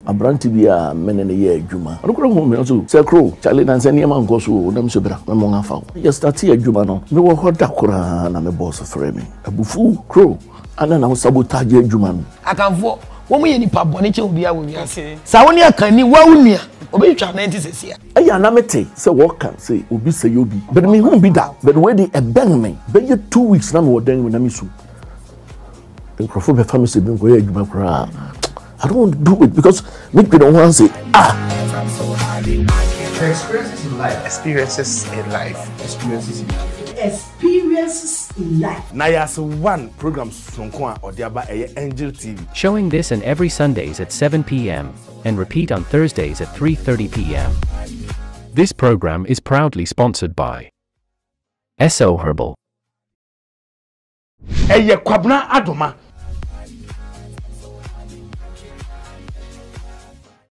abranti bi a menene ye adwuma no kura hu me so se kro chale na nse niam anko so na me so bra me mo ngafa ye start adwuma no me wo hoda kura na me boss frame me abufu kro ana na sabotage adwuma no akanfo wo mu ye nipa bone che obi a wo wiase sa woni akani wa wunua obi twa 90 sesia aya na mete se what can say obi say obi but me hu bi da but we dey bang me be 2 weeks na me wo dan me na me su enkrofo be family be go ye adwuma kura I don't want to do it because make people don't want to say experiences in life. Experiences in life. Experiences in life. Experiences in life. Nayas one program Sonkwa or Diaba Angel TV. Showing this and every Sundays at 7 p.m. and repeat on Thursdays at 3:30 p.m. This program is proudly sponsored by SO Herbal. Kwabna Adoma.